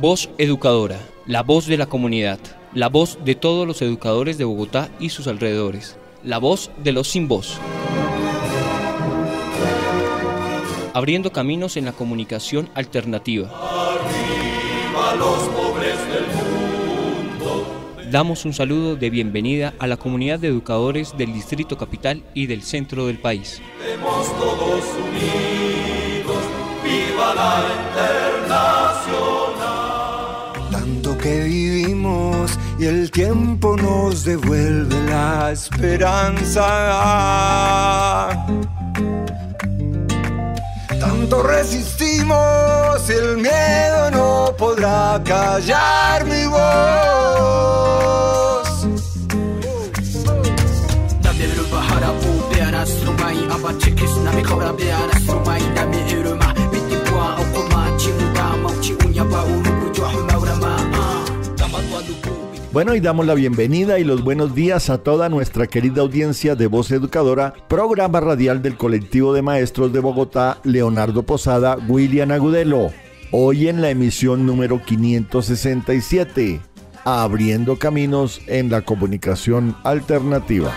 Voz Educadora, la voz de la comunidad, la voz de todos los educadores de Bogotá y sus alrededores, la voz de los sin voz. Abriendo caminos en la comunicación alternativa. Arriba los pobres del mundo. Damos un saludo de bienvenida a la comunidad de educadores del Distrito Capital y del centro del país. Estemos todos unidos, viva la Internacional. Tanto que vivimos y el tiempo nos devuelve la esperanza. Tanto resistimos, el miedo no podrá callar mi voz. Bueno, y damos la bienvenida y los buenos días a toda nuestra querida audiencia de Voz Educadora, programa radial del colectivo de maestros de Bogotá, Leonardo Posada, William Agudelo. Hoy en la emisión número 567, abriendo caminos en la comunicación alternativa.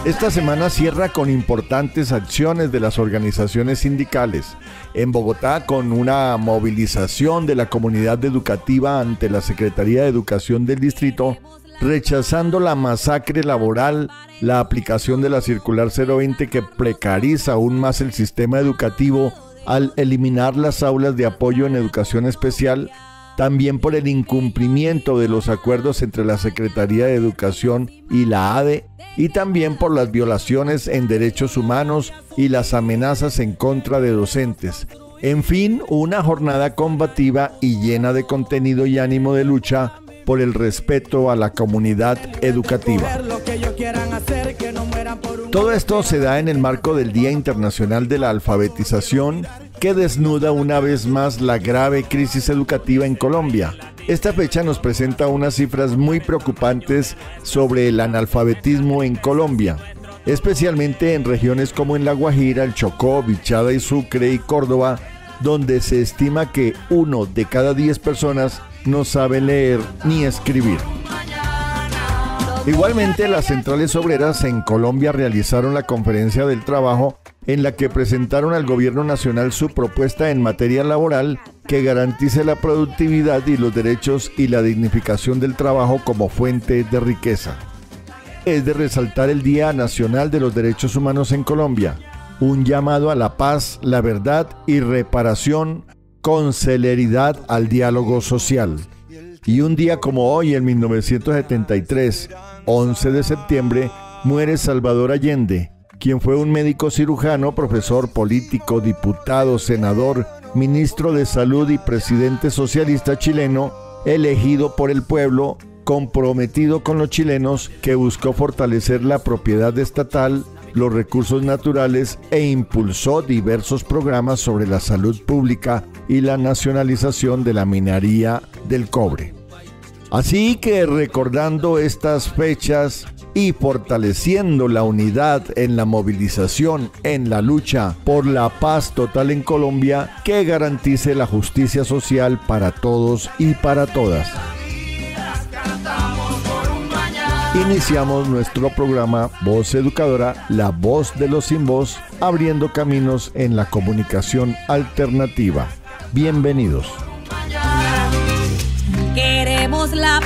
Esta semana cierra con importantes acciones de las organizaciones sindicales. En Bogotá, con una movilización de la comunidad educativa ante la Secretaría de Educación del distrito, rechazando la masacre laboral, la aplicación de la circular 020 que precariza aún más el sistema educativo al eliminar las aulas de apoyo en educación especial, también por el incumplimiento de los acuerdos entre la Secretaría de Educación y la ADE, y también por las violaciones en derechos humanos y las amenazas en contra de docentes. En fin, una jornada combativa y llena de contenido y ánimo de lucha por el respeto a la comunidad educativa. Todo esto se da en el marco del Día Internacional de la Alfabetización, que desnuda una vez más la grave crisis educativa en Colombia. Esta fecha nos presenta unas cifras muy preocupantes sobre el analfabetismo en Colombia, especialmente en regiones como en La Guajira, el Chocó, Bichada y Sucre y Córdoba, donde se estima que 1 de cada 10 personas no sabe leer ni escribir. Igualmente, las centrales obreras en Colombia realizaron la conferencia del trabajo en la que presentaron al gobierno nacional su propuesta en materia laboral que garantice la productividad y los derechos y la dignificación del trabajo como fuente de riqueza. Es de resaltar el Día Nacional de los Derechos Humanos en Colombia, un llamado a la paz, la verdad y reparación con celeridad al diálogo social. Y un día como hoy, en 1973, 11 de septiembre, muere Salvador Allende, quien fue un médico cirujano, profesor, político, diputado, senador, ministro de Salud y presidente socialista chileno, elegido por el pueblo, comprometido con los chilenos, que buscó fortalecer la propiedad estatal, los recursos naturales e impulsó diversos programas sobre la salud pública y la nacionalización de la minería del cobre. Así que recordando estas fechas y fortaleciendo la unidad en la movilización, en la lucha por la paz total en Colombia, que garantice la justicia social para todos y para todas. Iniciamos nuestro programa Voz Educadora, la voz de los sin voz, abriendo caminos en la comunicación alternativa. Bienvenidos. Queremos la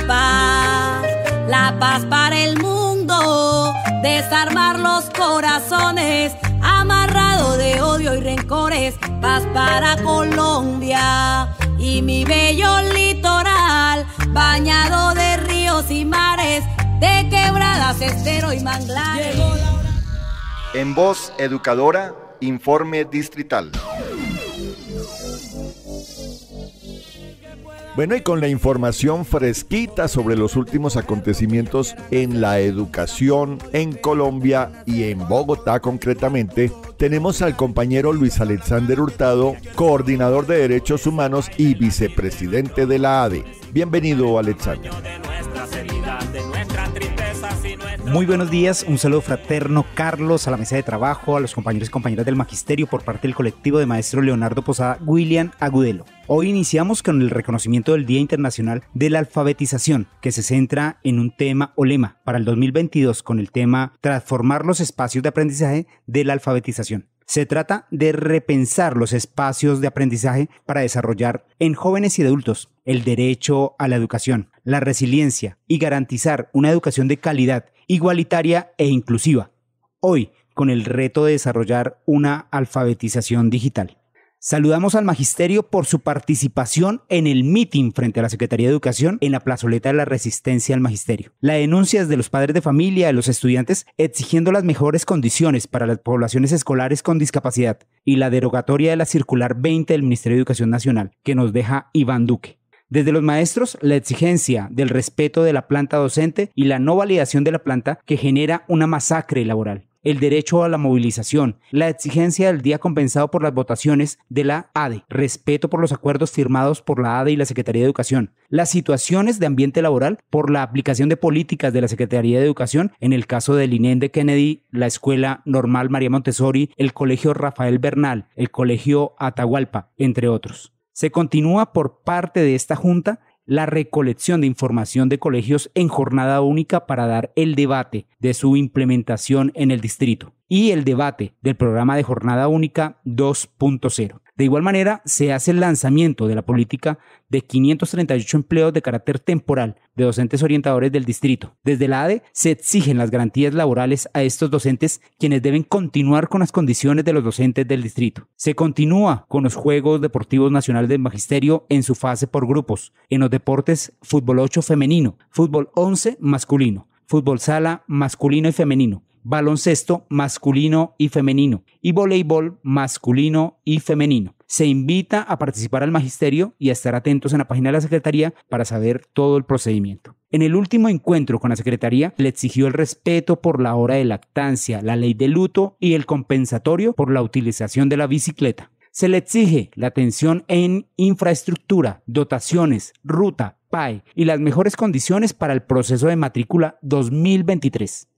paz para el mundo, desarmar los corazones amarrados de odio y rencores, paz para Colombia y mi bello litoral, bañado de ríos y mares, de quebradas, estero y manglares. En Voz Educadora, informe distrital. Bueno, y con la información fresquita sobre los últimos acontecimientos en la educación en Colombia y en Bogotá concretamente, tenemos al compañero Luis Alexander Hurtado, coordinador de Derechos Humanos y vicepresidente de la ADE. Bienvenido, Alexander. Muy buenos días, un saludo fraterno, Carlos, a la mesa de trabajo, a los compañeros y compañeras del magisterio por parte del colectivo de maestro Leonardo Posada, William Agudelo. Hoy iniciamos con el reconocimiento del Día Internacional de la Alfabetización, que se centra en un tema o lema para el 2022 con el tema Transformar los espacios de aprendizaje de la alfabetización. Se trata de repensar los espacios de aprendizaje para desarrollar en jóvenes y adultos el derecho a la educación, la resiliencia y garantizar una educación de calidad, igualitaria e inclusiva. Hoy, con el reto de desarrollar una alfabetización digital. Saludamos al magisterio por su participación en el meeting frente a la Secretaría de Educación en la plazoleta de la Resistencia al Magisterio. La denuncia es de los padres de familia, de los estudiantes, exigiendo las mejores condiciones para las poblaciones escolares con discapacidad y la derogatoria de la Circular 20 del Ministerio de Educación Nacional, que nos deja Iván Duque. Desde los maestros, la exigencia del respeto de la planta docente y la no validación de la planta que genera una masacre laboral. El derecho a la movilización, la exigencia del día compensado por las votaciones de la ADE, respeto por los acuerdos firmados por la ADE y la Secretaría de Educación, las situaciones de ambiente laboral por la aplicación de políticas de la Secretaría de Educación, en el caso del INEM de Kennedy, la Escuela Normal María Montessori, el Colegio Rafael Bernal, el Colegio Atahualpa, entre otros. Se continúa por parte de esta Junta la recolección de información de colegios en jornada única para dar el debate de su implementación en el distrito y el debate del programa de jornada única 2.0. De igual manera, se hace el lanzamiento de la política de 538 empleos de carácter temporal de docentes orientadores del distrito. Desde la ADE se exigen las garantías laborales a estos docentes, quienes deben continuar con las condiciones de los docentes del distrito. Se continúa con los Juegos Deportivos Nacionales del Magisterio en su fase por grupos, en los deportes fútbol 8 femenino, fútbol 11 masculino, fútbol sala masculino y femenino, baloncesto masculino y femenino y voleibol masculino y femenino. Se invita a participar al magisterio y a estar atentos en la página de la Secretaría para saber todo el procedimiento. En el último encuentro con la Secretaría le exigió el respeto por la hora de lactancia, la ley de luto y el compensatorio por la utilización de la bicicleta. Se le exige la atención en infraestructura, dotaciones, ruta, PAE y las mejores condiciones para el proceso de matrícula 2023.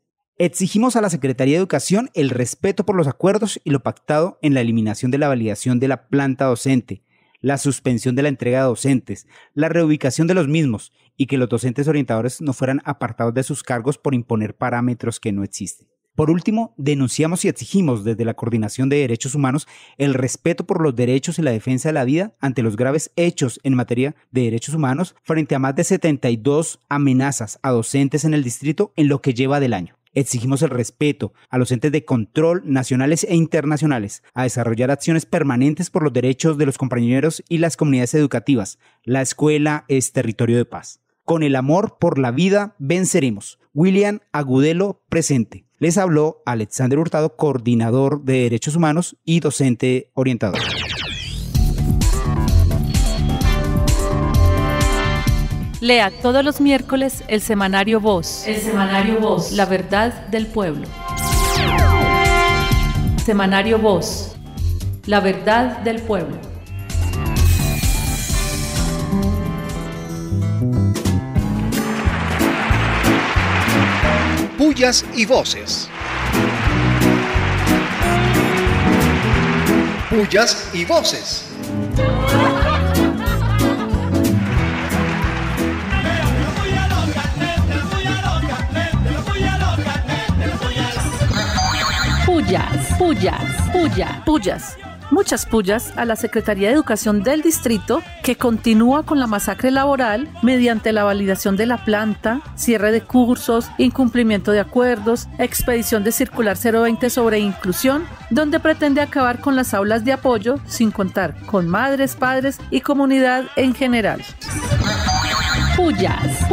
Exigimos a la Secretaría de Educación el respeto por los acuerdos y lo pactado en la eliminación de la validación de la planta docente, la suspensión de la entrega de docentes, la reubicación de los mismos y que los docentes orientadores no fueran apartados de sus cargos por imponer parámetros que no existen. Por último, denunciamos y exigimos desde la Coordinación de Derechos Humanos el respeto por los derechos y la defensa de la vida ante los graves hechos en materia de derechos humanos frente a más de 72 amenazas a docentes en el distrito en lo que lleva del año. Exigimos el respeto a los entes de control nacionales e internacionales, a desarrollar acciones permanentes por los derechos de los compañeros y las comunidades educativas. La escuela es territorio de paz. Con el amor por la vida venceremos. William Agudelo presente. Les habló Alexander Hurtado, coordinador de Derechos Humanos y docente orientador. Lea todos los miércoles el semanario Voz. El semanario Voz. La verdad del pueblo. Semanario Voz. La verdad del pueblo. Pullas y voces. Pullas y voces. Pullas. Muchas pullas a la Secretaría de Educación del Distrito, que continúa con la masacre laboral mediante la validación de la planta, cierre de cursos, incumplimiento de acuerdos, expedición de circular 020 sobre inclusión, donde pretende acabar con las aulas de apoyo sin contar con madres, padres y comunidad en general. Pullas.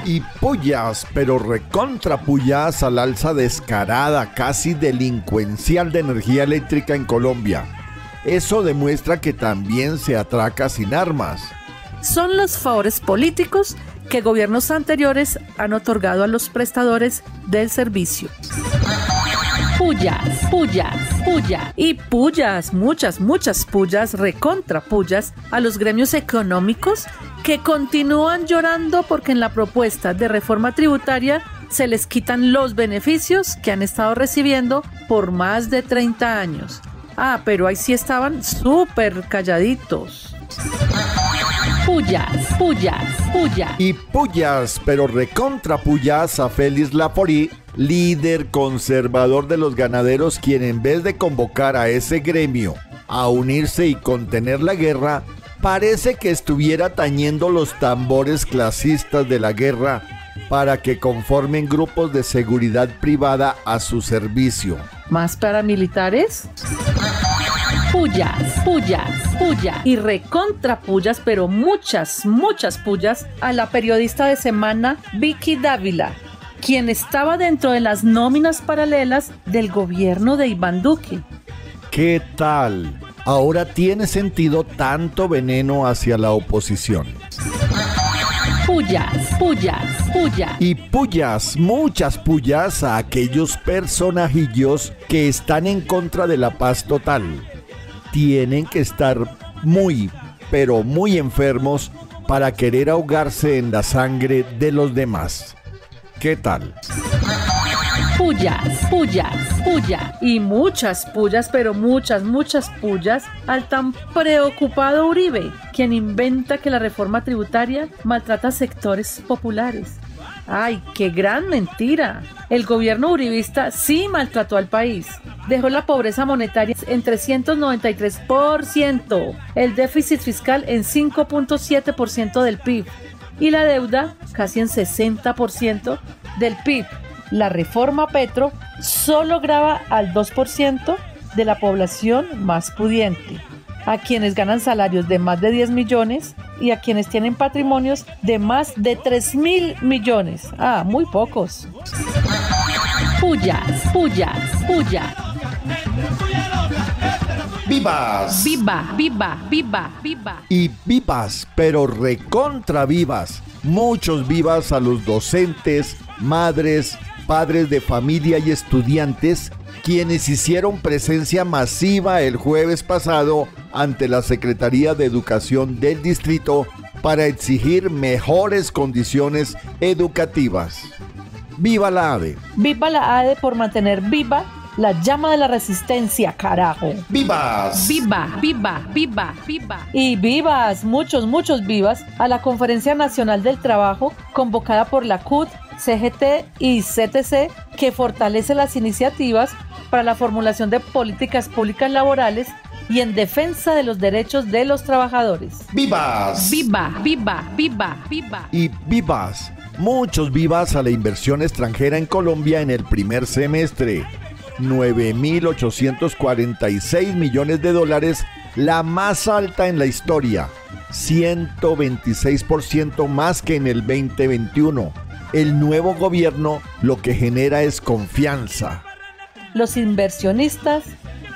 Y pullas, pero recontra pullas al alza descarada, casi delincuencial de energía eléctrica en Colombia. Eso demuestra que también se atraca sin armas. Son los favores políticos que gobiernos anteriores han otorgado a los prestadores del servicio. Pullas. Y pullas, muchas pullas, recontra pullas a los gremios económicos que continúan llorando porque en la propuesta de reforma tributaria se les quitan los beneficios que han estado recibiendo por más de 30 años. Ah, pero ahí sí estaban súper calladitos. Pullas, pullas, pullas. Y pullas, pero recontra pullas a Félix Laforí, líder conservador de los ganaderos, quien en vez de convocar a ese gremio a unirse y contener la guerra, parece que estuviera tañendo los tambores clasistas de la guerra para que conformen grupos de seguridad privada a su servicio. ¿Más paramilitares? Pullas, pullas, pullas. Y recontra pullas, pero muchas, muchas pullas a la periodista de Semana Vicky Dávila, quien estaba dentro de las nóminas paralelas del gobierno de Iván Duque. ¿Qué tal? Ahora tiene sentido tanto veneno hacia la oposición. Pullas, pullas, pullas. Y pullas, muchas pullas a aquellos personajillos que están en contra de la paz total. Tienen que estar muy, pero muy enfermos para querer ahogarse en la sangre de los demás. ¿Qué tal? Pullas, pullas, pullas. Y muchas pullas, pero muchas, muchas pullas al tan preocupado Uribe, quien inventa que la reforma tributaria maltrata a sectores populares. ¡Ay, qué gran mentira! El gobierno uribista sí maltrató al país. Dejó la pobreza monetaria en 393%, el déficit fiscal en 5.7% del PIB y la deuda casi en 60% del PIB. La reforma Petro solo grava al 2% de la población más pudiente, a quienes ganan salarios de más de 10 millones y a quienes tienen patrimonios de más de 3.000 millones. Ah, muy pocos. Pullas, pullas, pullas. ¡Vivas! Viva, viva, viva, viva. Y vivas, pero recontra vivas. Muchos vivas a los docentes, madres, padres de familia y estudiantes, quienes hicieron presencia masiva el jueves pasado ante la Secretaría de Educación del Distrito para exigir mejores condiciones educativas. ¡Viva la ADE! ¡Viva la ADE por mantener viva la llama de la resistencia, carajo! ¡Vivas! Viva, viva, viva, viva. Y vivas, muchos, muchos vivas a la Conferencia Nacional del Trabajo convocada por la CUT, CGT y CTC, que fortalece las iniciativas para la formulación de políticas públicas laborales y en defensa de los derechos de los trabajadores. ¡Vivas! Viva, viva, viva, viva. Y vivas, muchos vivas a la inversión extranjera en Colombia en el primer semestre. 9.846 millones de dólares, la más alta en la historia, 126% más que en el 2021. El nuevo gobierno lo que genera es confianza. Los inversionistas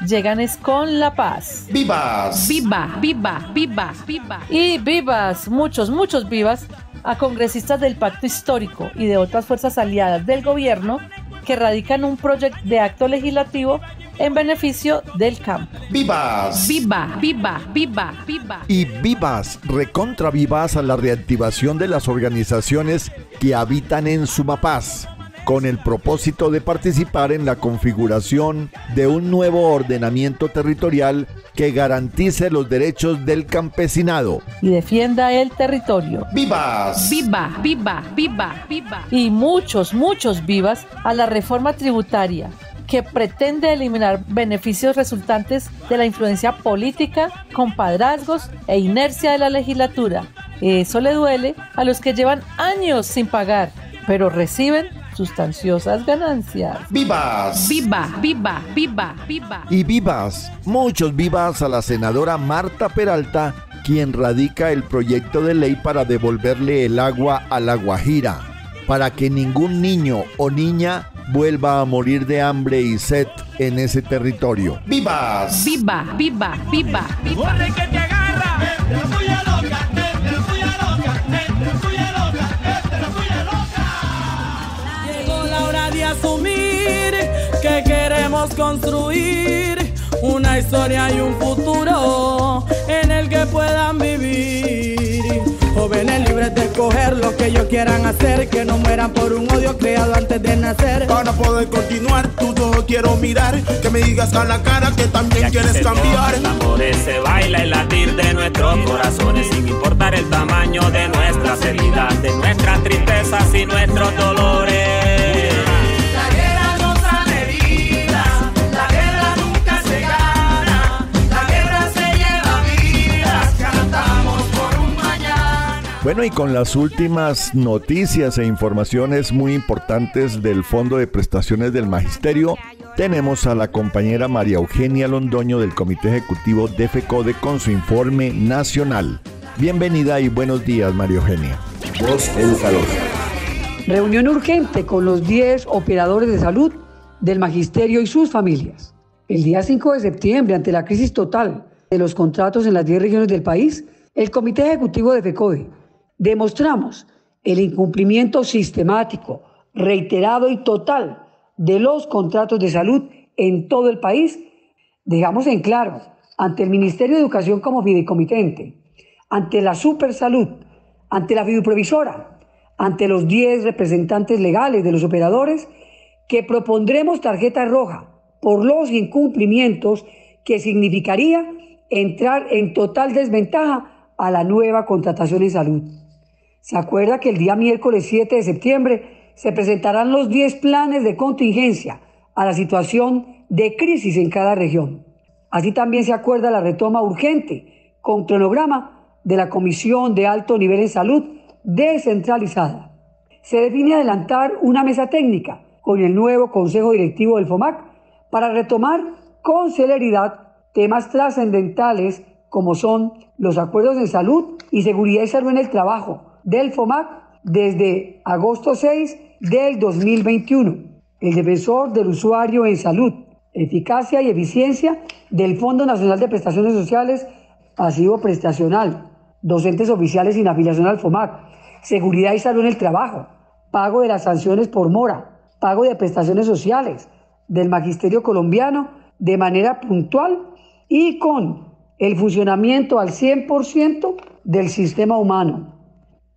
llegan es con la paz. ¡Vivas! Viva, viva, viva, viva. Y vivas, muchos, muchos vivas a congresistas del Pacto Histórico y de otras fuerzas aliadas del gobierno que radican un proyecto de acto legislativo en beneficio del campo. ¡Vivas! Viva, viva, viva, viva. Y vivas, recontra vivas a la reactivación de las organizaciones que habitan en Sumapaz, con el propósito de participar en la configuración de un nuevo ordenamiento territorial que garantice los derechos del campesinado y defienda el territorio. ¡Vivas! Viva, viva, viva, viva. Y muchos, muchos vivas a la reforma tributaria que pretende eliminar beneficios resultantes de la influencia política, compadrazgos e inercia de la legislatura. Eso le duele a los que llevan años sin pagar, pero reciben sustanciosas ganancias. ¡Vivas! Viva, viva, viva, viva. Y vivas, muchos vivas a la senadora Marta Peralta, quien radica el proyecto de ley para devolverle el agua a La Guajira, para que ningún niño o niña vuelva a morir de hambre y sed en ese territorio. ¡Vivas! Viva, viva, viva, viva. que te agarra! ¡Esta puya loca! ¡Esta puya loca! ¡Esta puya loca! ¡Esta puya loca! Llegó la hora de asumir que queremos construir una historia y un futuro en el que puedan vivir jóvenes libres de escoger lo que ellos quieran hacer, que no mueran por un odio creado antes de nacer. Para poder continuar, tus ojos quiero mirar, que me digas a la cara que también quieres cambiar. Tambores se baila el latir de nuestros corazones, sin importar el tamaño de nuestras heridas, de nuestras tristezas y nuestros dolores. La guerra nos da heridas, la guerra nunca se gana, la guerra se lleva vidas, cantamos por un mañana. Bueno, y con las últimas noticias e informaciones muy importantes del Fondo de Prestaciones del Magisterio, tenemos a la compañera María Eugenia Londoño del Comité Ejecutivo de FECODE con su informe nacional. Bienvenida y buenos días, María Eugenia. Voz en salud. Reunión urgente con los 10 operadores de salud del magisterio y sus familias. El día 5 de septiembre, ante la crisis total de los contratos en las 10 regiones del país, el Comité Ejecutivo de FECODE demostramos el incumplimiento sistemático, reiterado y total de los contratos de salud en todo el país. Dejamos en claro ante el Ministerio de Educación como fideicomitente, ante la Supersalud, ante la fiduprovisora, ante los 10 representantes legales de los operadores, que propondremos tarjeta roja por los incumplimientos, que significaría entrar en total desventaja a la nueva contratación en salud. Se acuerda que el día miércoles 7 de septiembre se presentarán los 10 planes de contingencia a la situación de crisis en cada región. Así también se acuerda la retoma urgente con cronograma de la Comisión de Alto Nivel en Salud descentralizada. Se define adelantar una mesa técnica con el nuevo Consejo Directivo del FOMAC para retomar con celeridad temas trascendentales como son los acuerdos en salud y seguridad y salud en el trabajo del FOMAC desde agosto 6 del 2021. El defensor del usuario en salud, eficacia y eficiencia del Fondo Nacional de Prestaciones Sociales, pasivo prestacional, docentes oficiales sin afiliación al FOMAC, seguridad y salud en el trabajo, pago de las sanciones por mora, pago de prestaciones sociales del magisterio colombiano de manera puntual y con el funcionamiento al 100% del sistema humano.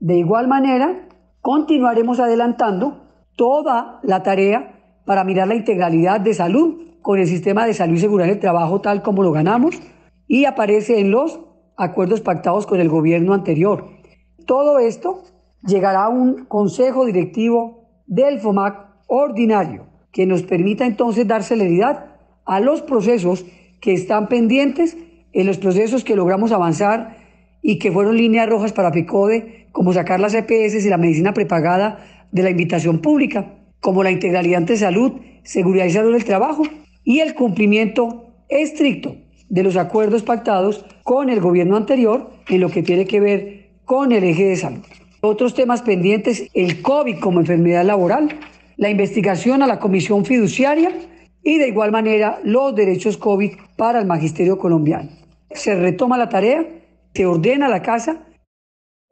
De igual manera, continuaremos adelantando toda la tarea para mirar la integralidad de salud con el sistema de salud y seguridad en el trabajo tal como lo ganamos y aparece en los acuerdos pactados con el gobierno anterior. Todo esto llegará a un consejo directivo del FOMAC ordinario que nos permita entonces dar celeridad a los procesos que están pendientes, en los procesos que logramos avanzar y que fueron líneas rojas para FECODE, como sacar las EPS y la medicina prepagada de la invitación pública, como la integralidad ante salud, seguridad y salud del trabajo y el cumplimiento estricto de los acuerdos pactados con el gobierno anterior en lo que tiene que ver con el eje de salud. Otros temas pendientes, el COVID como enfermedad laboral, la investigación a la comisión fiduciaria y de igual manera los derechos COVID para el magisterio colombiano. Se retoma la tarea, se ordena la casa,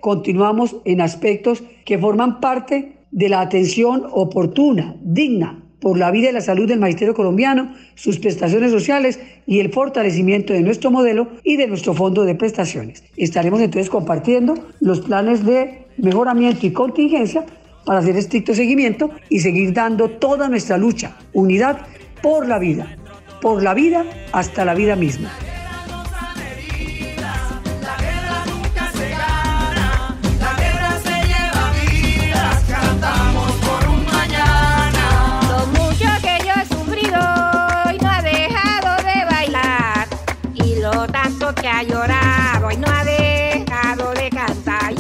continuamos en aspectos que forman parte de la atención oportuna, digna, por la vida y la salud del magisterio colombiano, sus prestaciones sociales y el fortalecimiento de nuestro modelo y de nuestro fondo de prestaciones. Estaremos entonces compartiendo los planes de mejoramiento y contingencia para hacer estricto seguimiento y seguir dando toda nuestra lucha, unidad por la vida hasta la vida misma. Que ha llorado y no ha dejado de cantar.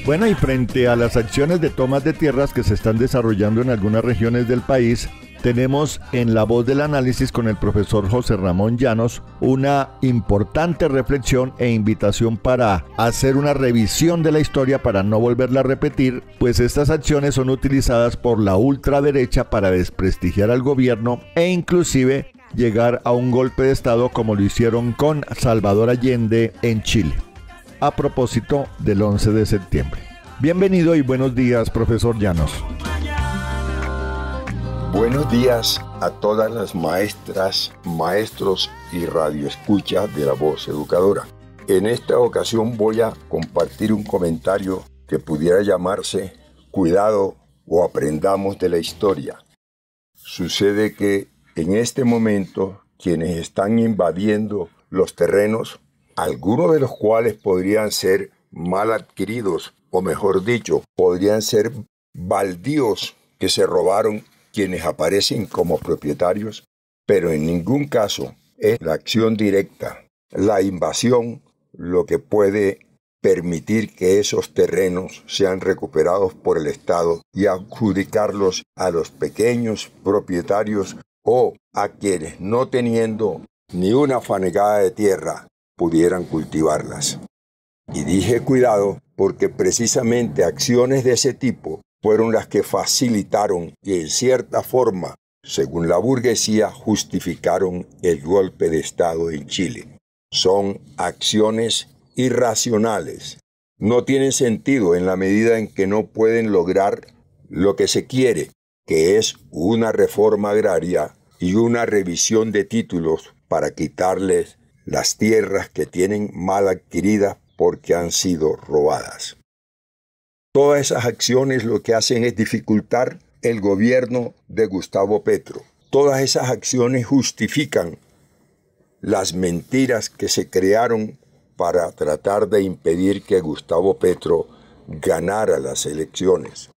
Bueno, y frente a las acciones de tomas de tierras que se están desarrollando en algunas regiones del país, tenemos en La Voz del Análisis con el profesor José Ramón Llanos una importante reflexión e invitación para hacer una revisión de la historia para no volverla a repetir, pues estas acciones son utilizadas por la ultraderecha para desprestigiar al gobierno e inclusive llegar a un golpe de estado como lo hicieron con Salvador Allende en Chile, a propósito del 11 de septiembre. Bienvenido y buenos días, profesor Llanos. Buenos días a todas las maestras, maestros y radioescuchas de La Voz Educadora. En esta ocasión voy a compartir un comentario que pudiera llamarse Cuidado o aprendamos de la historia. Sucede que en este momento quienes están invadiendo los terrenos, algunos de los cuales podrían ser mal adquiridos, o mejor dicho, podrían ser baldíos que se robaron quienes aparecen como propietarios, pero en ningún caso es la acción directa, la invasión, lo que puede permitir que esos terrenos sean recuperados por el Estado y adjudicarlos a los pequeños propietarios o a quienes, no teniendo ni una fanegada de tierra, pudieran cultivarlas. Y dije cuidado porque precisamente acciones de ese tipo fueron las que facilitaron y en cierta forma, según la burguesía, justificaron el golpe de Estado en Chile. Son acciones irracionales. No tienen sentido en la medida en que no pueden lograr lo que se quiere, que es una reforma agraria y una revisión de títulos para quitarles las tierras que tienen mal adquiridas porque han sido robadas. Todas esas acciones lo que hacen es dificultar el gobierno de Gustavo Petro. Todas esas acciones justifican las mentiras que se crearon para tratar de impedir que Gustavo Petro ganara las elecciones.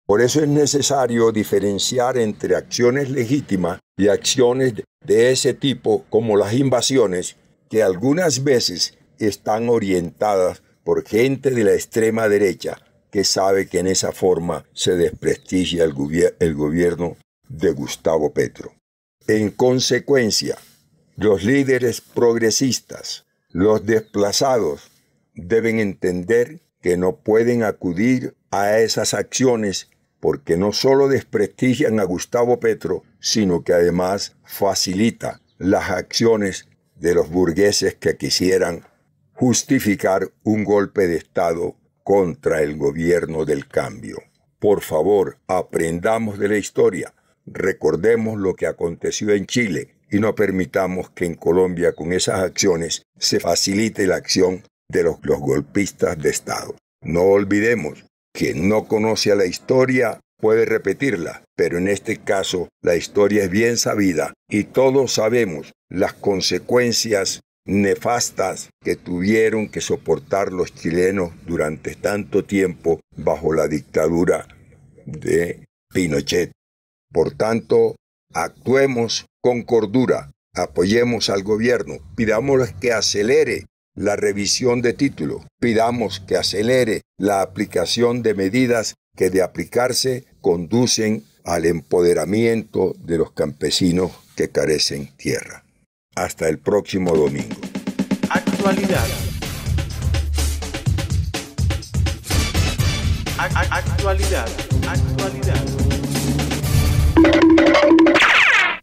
Por eso es necesario diferenciar entre acciones legítimas y acciones de ese tipo, como las invasiones, que algunas veces están orientadas por gente de la extrema derecha que sabe que en esa forma se desprestigia el gobierno de Gustavo Petro. En consecuencia, los líderes progresistas, los desplazados, deben entender que no pueden acudir a esas acciones porque no solo desprestigian a Gustavo Petro, sino que además facilita las acciones de los burgueses que quisieran justificar un golpe de Estado contra el gobierno del cambio. Por favor, aprendamos de la historia, recordemos lo que aconteció en Chile y no permitamos que en Colombia con esas acciones se facilite la acción de los golpistas de Estado. No olvidemos, quien no conoce a la historia puede repetirla, pero en este caso la historia es bien sabida y todos sabemos las consecuencias nefastas que tuvieron que soportar los chilenos durante tanto tiempo bajo la dictadura de Pinochet. Por tanto, actuemos con cordura, apoyemos al gobierno, pidamos que acelere la revisión de títulos, pidamos que acelere la aplicación de medidas que de aplicarse conducen al empoderamiento de los campesinos que carecen tierra. Hasta el próximo domingo. Actualidad. Actualidad.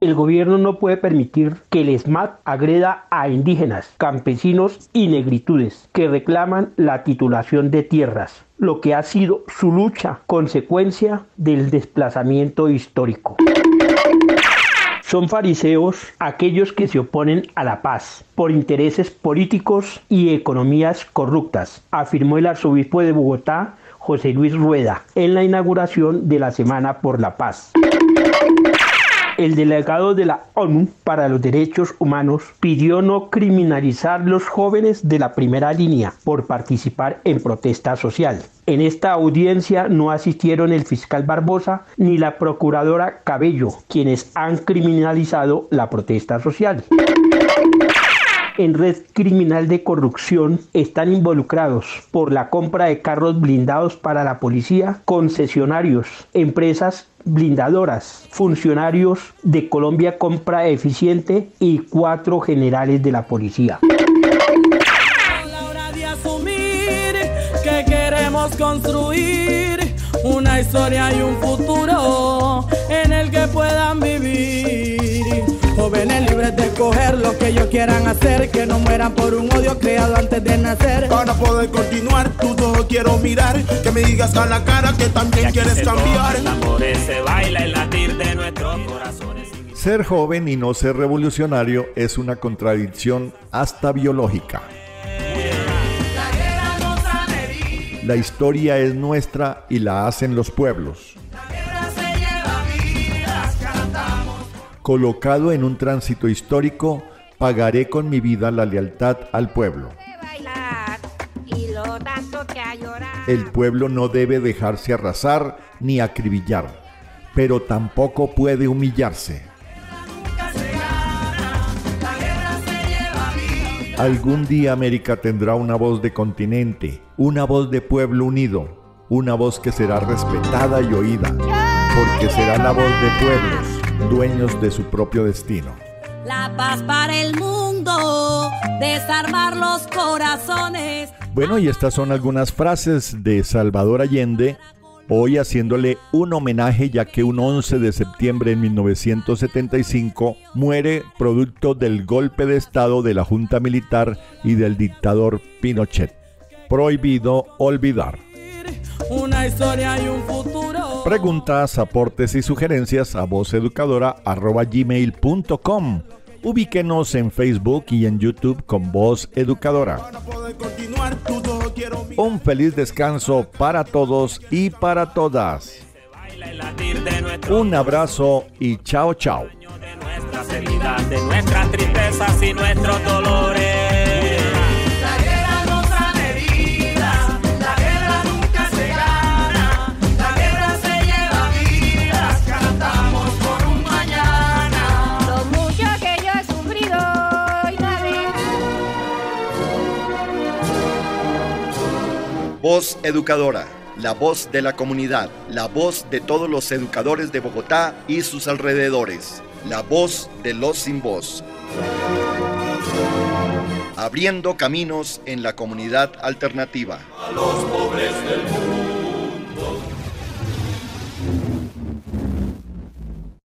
El gobierno no puede permitir que el SMAT agreda a indígenas, campesinos y negritudes que reclaman la titulación de tierras, lo que ha sido su lucha, consecuencia del desplazamiento histórico. Son fariseos aquellos que se oponen a la paz por intereses políticos y economías corruptas, afirmó el arzobispo de Bogotá, José Luis Rueda, en la inauguración de la Semana por la Paz. El delegado de la ONU para los Derechos Humanos pidió no criminalizar los jóvenes de la primera línea por participar en protesta social. En esta audiencia no asistieron el fiscal Barbosa ni la procuradora Cabello, quienes han criminalizado la protesta social. En red criminal de corrupción están involucrados por la compra de carros blindados para la policía, concesionarios, empresas blindadoras, funcionarios de Colombia Compra Eficiente y 4 generales de la policía. De asumir que queremos construir una historia y un futuro en el que puedan vivir. Jóvenes libres de escoger lo que ellos quieran hacer, que no mueran por un odio creado antes de nacer. Para poder continuar, tus ojos quiero mirar, que me digas a la cara que también quieres cambiar. El amor se baila el latir de nuestros corazones. Ser joven y no ser revolucionario es una contradicción hasta biológica. La historia es nuestra y la hacen los pueblos. Colocado en un tránsito histórico, pagaré con mi vida la lealtad al pueblo. El pueblo no debe dejarse arrasar ni acribillar, pero tampoco puede humillarse. Algún día América tendrá una voz de continente, una voz de pueblo unido, una voz que será respetada y oída, porque será la voz de pueblos, dueños de su propio destino. La paz para el mundo, desarmar los corazones. Bueno, y estas son algunas frases de Salvador Allende, hoy haciéndole un homenaje ya que un 11 de septiembre de 1975 muere producto del golpe de estado de la Junta Militar y del dictador Pinochet. Prohibido olvidar. Una historia y un futuro. Preguntas, aportes y sugerencias a vozeducadora@gmail.com. Ubíquenos en Facebook y en YouTube con Voz Educadora. Un feliz descanso para todos y para todas. Un abrazo y chao, chao. De nuestras heridas, de nuestras tristezas y nuestros dolores. La guerra nos han heridas, la guerra nunca se gana, la guerra se lleva vidas, cantamos por un mañana. Lo mucho que yo he sufrido y no he. Voz Educadora, la voz de la comunidad, la voz de todos los educadores de Bogotá y sus alrededores, la voz de los sin voz. Abriendo caminos en la comunidad alternativa. A los pobres del mundo.